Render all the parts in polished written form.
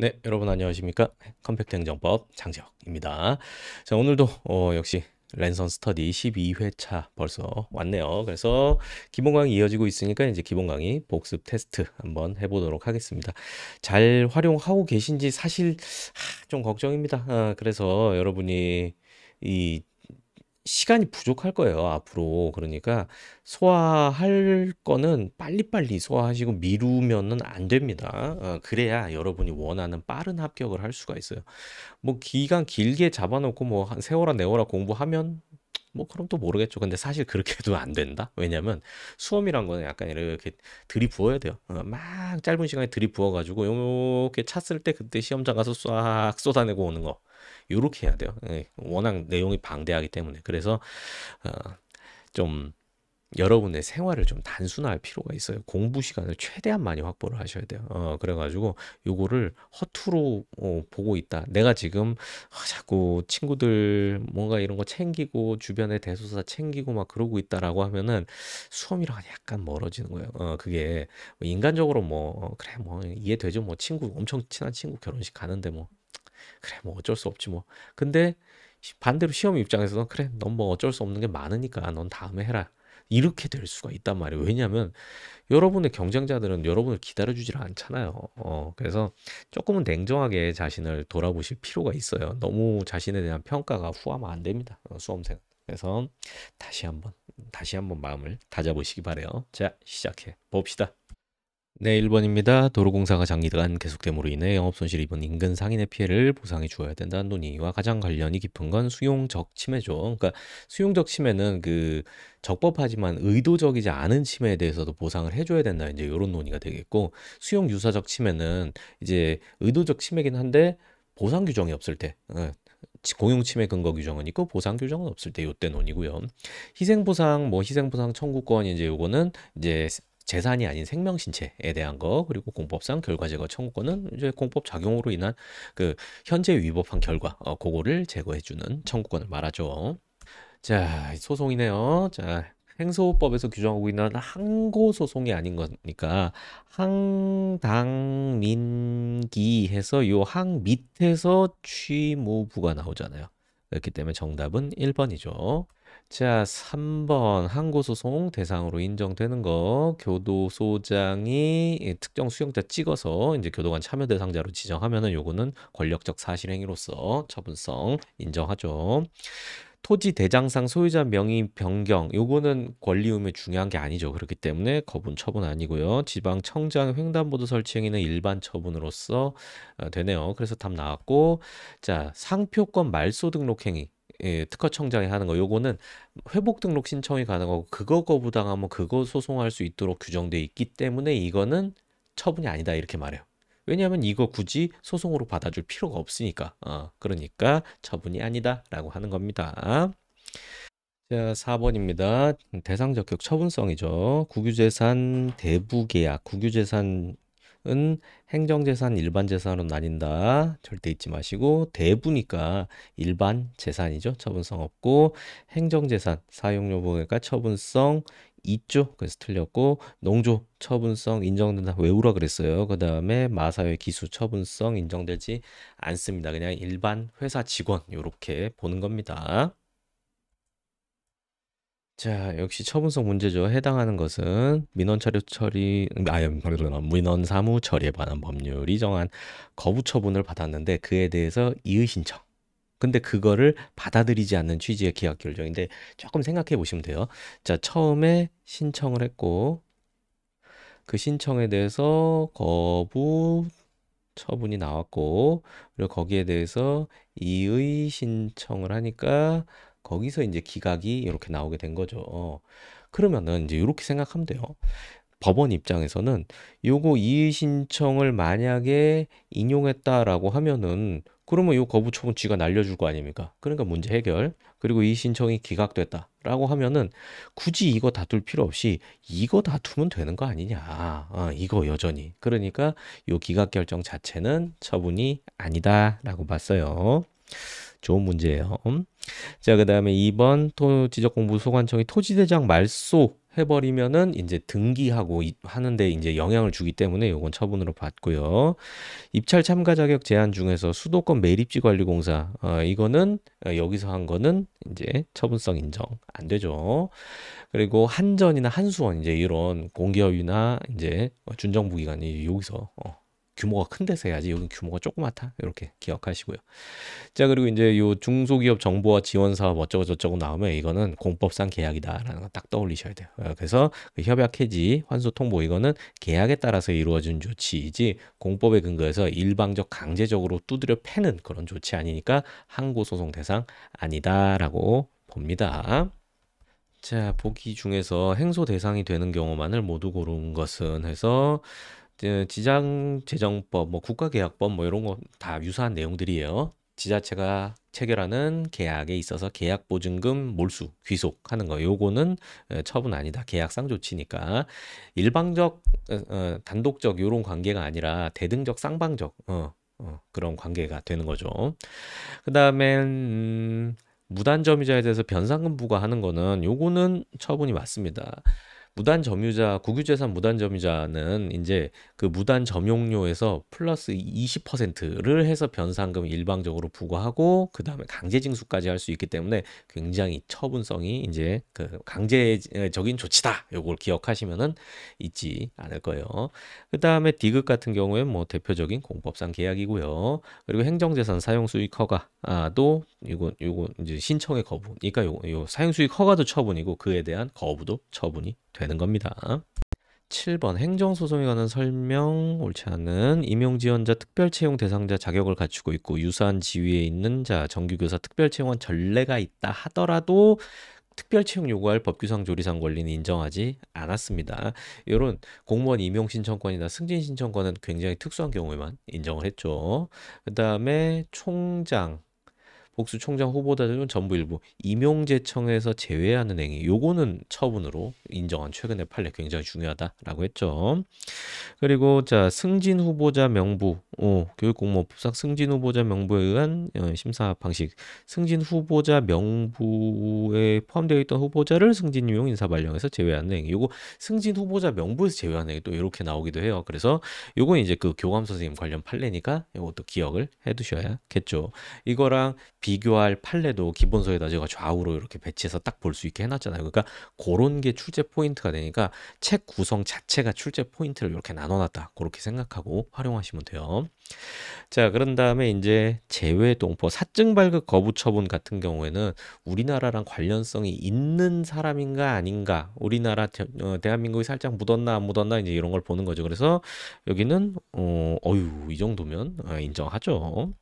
네, 여러분 안녕하십니까? 컴팩트 행정법 장지혁입니다. 자, 오늘도 역시 랜선 스터디 12회차 벌써 왔네요. 그래서 기본 강의 이어지고 있으니까 이제 기본 강의 복습 테스트 한번 해보도록 하겠습니다. 잘 활용하고 계신지 사실 좀 걱정입니다. 그래서 여러분이 이 시간이 부족할 거예요, 앞으로. 그러니까 소화할 거는 빨리빨리 소화하시고 미루면은 안 됩니다. 그래야 여러분이 원하는 빠른 합격을 할 수가 있어요. 뭐 기간 길게 잡아놓고 뭐 한 세월아 내월아 공부하면 뭐 그럼 또 모르겠죠. 근데 사실 그렇게 해도 안 된다. 왜냐면 수험이란 거는 약간 이렇게 들이부어야 돼요. 막 짧은 시간에 들이부어가지고 요렇게 찼을 때 그때 시험장 가서 싹 쏟아내고 오는 거. 요렇게 해야 돼요. 예, 워낙 내용이 방대하기 때문에. 그래서 어, 좀 여러분의 생활을 좀 단순화할 필요가 있어요. 공부 시간을 최대한 많이 확보를 하셔야 돼요. 그래가지고 요거를 허투루 보고 있다. 내가 지금 자꾸 친구들 뭔가 이런 거 챙기고 주변에 대소사 챙기고 막 그러고 있다라고 하면은 수험이랑 약간 멀어지는 거예요. 그게 뭐 인간적으로 뭐 그래 뭐 이해되죠. 뭐 친구 엄청 친한 친구 결혼식 가는데 뭐 그래 뭐 어쩔 수 없지 뭐. 근데 반대로 시험 입장에서는 그래 넌 뭐 어쩔 수 없는 게 많으니까 넌 다음에 해라. 이렇게 될 수가 있단 말이에요. 왜냐하면 여러분의 경쟁자들은 여러분을 기다려주질 않잖아요. 그래서 조금은 냉정하게 자신을 돌아보실 필요가 있어요. 너무 자신에 대한 평가가 후하면 안 됩니다. 수험생. 그래서 다시 한번 마음을 다잡으시기 바래요. 자, 시작해 봅시다. 네, 1번입니다. 도로공사가 장기간 계속됨으로 인해 영업손실 입은 인근 상인의 피해를 보상해 주어야 된다는 논의와 가장 관련이 깊은 건 수용적 침해죠. 그러니까 수용적 침해는 그 적법하지만 의도적이지 않은 침해에 대해서도 보상을 해줘야 된다. 이제 이런 논의가 되겠고, 수용 유사적 침해는 이제 의도적 침해긴 한데 보상 규정이 없을 때, 공용 침해 근거 규정은 있고 보상 규정은 없을 때 요때 논의고요. 희생보상 뭐 희생보상 청구권 이제 요거는 이제 재산이 아닌 생명 신체에 대한 거 그리고 공법상 결과 제거 청구권은 이제 공법 작용으로 인한 그 현재 위법한 결과 그거를 제거해 주는 청구권을 말하죠. 자, 소송이네요. 자, 행소법에서 규정하고 있는 항고 소송이 아닌 거니까 항당민기 해서 요 항 밑에서 취무부가 나오잖아요. 그렇기 때문에 정답은 1번이죠. 자, 3번 항고소송 대상으로 인정되는 거 교도소장이 특정 수용자 찍어서 이제 교도관 참여 대상자로 지정하면은 요거는 권력적 사실행위로서 처분성 인정하죠. 토지 대장상 소유자 명의 변경 요거는 권리 의무에 중요한 게 아니죠. 그렇기 때문에 거분 처분 아니고요. 지방청장 횡단보도 설치 행위는 일반 처분으로서 되네요. 그래서 답 나왔고 자 상표권 말소 등록 행위 특허청장이 하는 거 요거는 회복 등록 신청이 가능하고 그거 거부당하면 그거 소송할 수 있도록 규정돼 있기 때문에 이거는 처분이 아니다 이렇게 말해요. 왜냐하면 이거 굳이 소송으로 받아줄 필요가 없으니까. 그러니까 처분이 아니다라고 하는 겁니다. 자, 4번입니다. 대상 적격 처분성이죠. 국유재산 대부계약. 국유재산은 행정재산, 일반재산으로 나뉜다. 절대 잊지 마시고 대부니까 일반 재산이죠. 처분성 없고 행정재산, 사용요금과 처분성 있죠. 그래서 틀렸고 농조 처분성 인정된다. 외우라 그랬어요. 그 다음에 마사회 기수 처분성 인정되지 않습니다. 그냥 일반 회사 직원 이렇게 보는 겁니다. 자, 역시 처분성 문제죠. 해당하는 것은 민원 차료 처리, 민원 사무 처리에 관한 법률이 정한 거부 처분을 받았는데 그에 대해서 이의 신청. 근데 그거를 받아들이지 않는 취지의 계약 결정인데 조금 생각해 보시면 돼요. 자, 처음에 신청을 했고 그 신청에 대해서 거부 처분이 나왔고 그리고 거기에 대해서 이의 신청을 하니까 거기서 이제 기각이 이렇게 나오게 된 거죠. 그러면은 이제 이렇게 생각하면 돼요. 법원 입장에서는 요거 이의 신청을 만약에 인용했다라고 하면은 그러면 요 거부 처분 쥐가 날려줄 거 아닙니까? 그러니까 문제 해결. 그리고 이의 신청이 기각됐다라고 하면은 굳이 이거 다툴 필요 없이 이거 다투면 되는 거 아니냐. 이거 여전히. 그러니까 요 기각 결정 자체는 처분이 아니다라고 봤어요. 좋은 문제예요. 자, 그다음에 2번 토지적 공부 소관청이 토지대장 말소 해버리면은 이제 등기하고 하는데 이제 영향을 주기 때문에 요건 처분으로 받고요. 입찰 참가 자격 제한 중에서 수도권 매립지 관리 공사 이거는 여기서 한 거는 이제 처분성 인정 안 되죠. 그리고 한전이나 한수원 이제 이런 공기업이나 이제 준정부기관이 여기서 규모가 큰 데서 해야지 여기 규모가 조그맣다 이렇게 기억하시고요. 자, 그리고 이제 요 중소기업 정보화 지원 사업 어쩌고 저쩌고 나오면 이거는 공법상 계약이다라는 거 딱 떠올리셔야 돼요. 그래서 그 협약 해지, 환수 통보 이거는 계약에 따라서 이루어진 조치이지 공법에 근거해서 일방적 강제적으로 두드려 패는 그런 조치 아니니까 항고 소송 대상 아니다라고 봅니다. 자, 보기 중에서 행소 대상이 되는 경우만을 모두 고른 것은 해서 지장재정법, 뭐 국가계약법 뭐 이런 거 다 유사한 내용들이에요. 지자체가 체결하는 계약에 있어서 계약보증금 몰수, 귀속하는 거 요거는 처분 아니다. 계약상 조치니까 일방적, 단독적 요런 관계가 아니라 대등적, 쌍방적 그런 관계가 되는 거죠. 그 다음에 무단점유자에 대해서 변상금 부과하는 거는 요거는 처분이 맞습니다. 무단점유자, 국유재산 무단점유자는 이제 그 무단점용료에서 플러스 20%를 해서 변상금 일방적으로 부과하고 그 다음에 강제징수까지 할 수 있기 때문에 굉장히 처분성이 이제 그 강제적인 조치다. 요걸 기억하시면은 잊지 않을 거예요. 그 다음에 디귿 같은 경우에 뭐 대표적인 공법상 계약이고요. 그리고 행정재산 사용수익 허가도 요거 이제 신청의 거부. 그러니까 요 사용수익 허가도 처분이고 그에 대한 거부도 처분이 되는 겁니다. 7번 행정소송에 관한 설명 옳지 않은 임용지원자 특별채용 대상자 자격을 갖추고 있고 유사한 지위에 있는 자 정규교사 특별채용한 전례가 있다 하더라도 특별채용 요구할 법규상 조리상 권리는 인정하지 않았습니다. 이런 공무원 임용 신청권이나 승진 신청권은 굉장히 특수한 경우에만 인정을 했죠. 그 다음에 총장 복수 총장 후보자들은 전부 일부 임용제청에서 제외하는 행위 요거는 처분으로 인정한 최근의 판례 굉장히 중요하다라고 했죠. 그리고 자 승진 후보자 명부 교육공무원법상 승진 후보자 명부에 의한 심사 방식 승진 후보자 명부에 포함되어 있던 후보자를 승진 임용 인사 발령에서 제외하는 행위 요거 승진 후보자 명부에서 제외하는 행위 또 이렇게 나오기도 해요. 그래서 요건 이제 그 교감 선생님 관련 판례니까 요것도 기억을 해 두셔야겠죠. 이거랑 비교할 판례도 기본서에다 제가 좌우로 이렇게 배치해서 딱 볼 수 있게 해놨잖아요. 그러니까 그런 게 출제 포인트가 되니까 책 구성 자체가 출제 포인트를 이렇게 나눠놨다. 그렇게 생각하고 활용하시면 돼요. 자, 그런 다음에 이제 제외동포 사증 발급 거부 처분 같은 경우에는 우리나라랑 관련성이 있는 사람인가 아닌가 우리나라 대한민국이 살짝 묻었나 안 묻었나 이제 이런 걸 보는 거죠. 그래서 여기는 이 정도면 인정하죠.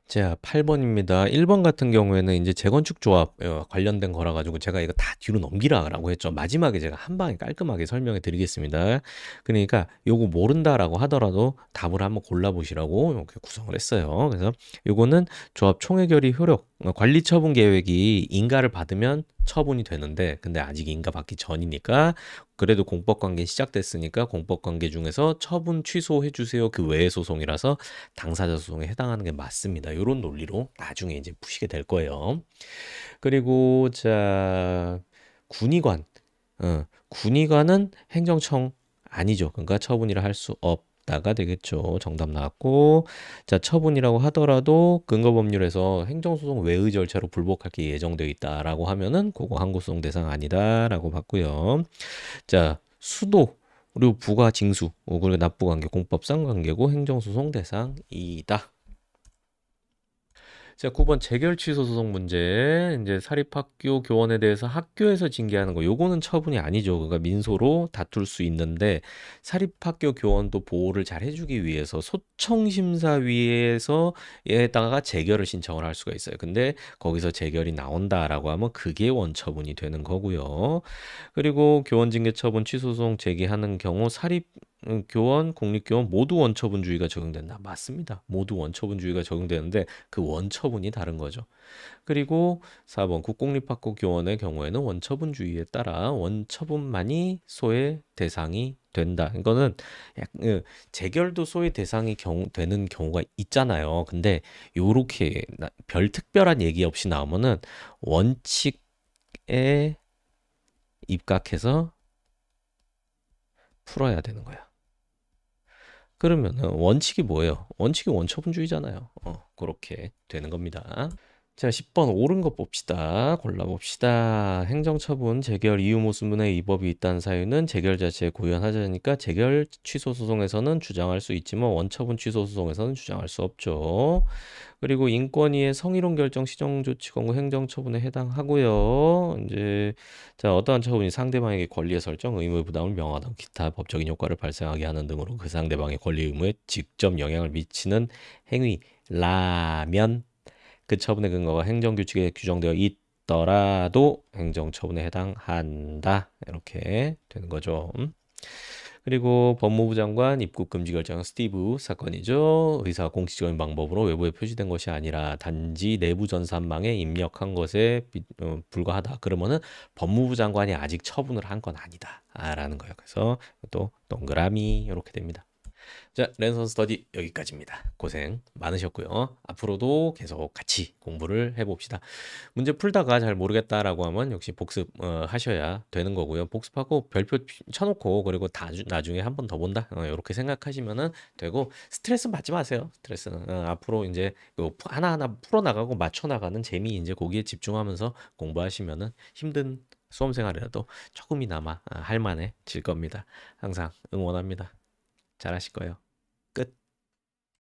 자, 8번입니다. 1번 같은 경우에는 이제 재건축 조합 관련된 거라 가지고 제가 이거 다 뒤로 넘기라고 했죠. 마지막에 제가 한 방에 깔끔하게 설명해 드리겠습니다. 그러니까 요거 모른다라고 하더라도 답을 한번 골라보시라고 이렇게 구성을 했어요. 그래서 요거는 조합 총회결의 효력, 관리 처분 계획이 인가를 받으면 처분이 되는데 근데 아직 인가 받기 전이니까 그래도 공법관계 시작됐으니까 공법관계 중에서 처분 취소해 주세요. 그 외의 소송이라서 당사자 소송에 해당하는 게 맞습니다. 이런 논리로 나중에 이제 푸시게 될 거예요. 그리고 자 군의관, 군의관은 행정청 아니죠. 그러니까 처분이라 할 수 없다가 되겠죠. 정답 나왔고 자 처분이라고 하더라도 근거법률에서 행정소송 외의 절차로 불복할 게 예정되어 있다라고 하면은 그거 항고소송 대상 아니다라고 봤고요. 자 수도 그리고 부가 징수 그리고 납부관계 공법상 관계고 행정소송 대상이다. 자, 9번 재결 취소 소송 문제. 이제 사립학교 교원에 대해서 학교에서 징계하는 거. 요거는 처분이 아니죠. 그러니까 민소로 다툴 수 있는데 사립학교 교원도 보호를 잘 해주기 위해서 소청심사위에서 에다가 재결을 신청을 할 수가 있어요. 근데 거기서 재결이 나온다라고 하면 그게 원처분이 되는 거고요. 그리고 교원 징계 처분 취소 소송 제기하는 경우 사립 교원, 공립교원 모두 원처분주의가 적용된다. 맞습니다. 모두 원처분주의가 적용되는데 그 원처분이 다른 거죠. 그리고 4번 국공립학교 교원의 경우에는 원처분주의에 따라 원처분만이 소의 대상이 된다. 이거는 재결도 소의 대상이 되는 경우가 있잖아요. 근데 요렇게 별 특별한 얘기 없이 나오면은 원칙에 입각해서 풀어야 되는 거야. 그러면은 원칙이 뭐예요? 원칙이 원처분주의잖아요. 그렇게 되는 겁니다. 자, 10번 옳은 거 봅시다. 골라봅시다. 행정처분 재결 이유 모순분의 위법이 있다는 사유는 재결 자체에 고유한 하자니까 재결 취소 소송에서는 주장할 수 있지만 원처분 취소 소송에서는 주장할 수 없죠. 그리고 인권위의 성희롱 결정 시정조치 권고 행정처분에 해당하고요. 이제 자, 어떠한 처분이 상대방에게 권리의 설정, 의무의 부담을 명하던 기타 법적인 효과를 발생하게 하는 등으로 그 상대방의 권리 의무에 직접 영향을 미치는 행위라면 그 처분의 근거가 행정규칙에 규정되어 있더라도 행정처분에 해당한다. 이렇게 되는 거죠. 그리고 법무부 장관 입국 금지 결정 스티브 사건이죠. 의사가 공식적인 방법으로 외부에 표시된 것이 아니라 단지 내부 전산망에 입력한 것에 불과하다. 그러면은 법무부 장관이 아직 처분을 한 건 아니다. 라는 거예요. 그래서 또 동그라미 이렇게 됩니다. 자, 랜선 스터디 여기까지입니다. 고생 많으셨고요. 앞으로도 계속 같이 공부를 해봅시다. 문제 풀다가 잘 모르겠다라고 하면 역시 복습 하셔야 되는 거고요. 복습하고 별표 쳐놓고 그리고 나중에 한 번 더 본다. 이렇게 생각하시면은 되고 스트레스 받지 마세요. 스트레스는 앞으로 이제 하나하나 풀어나가고 맞춰나가는 재미 이제 거기에 집중하면서 공부하시면은 힘든 수험 생활이라도 조금이나마 할 만해질 겁니다. 항상 응원합니다. 잘하실 거예요. 끝.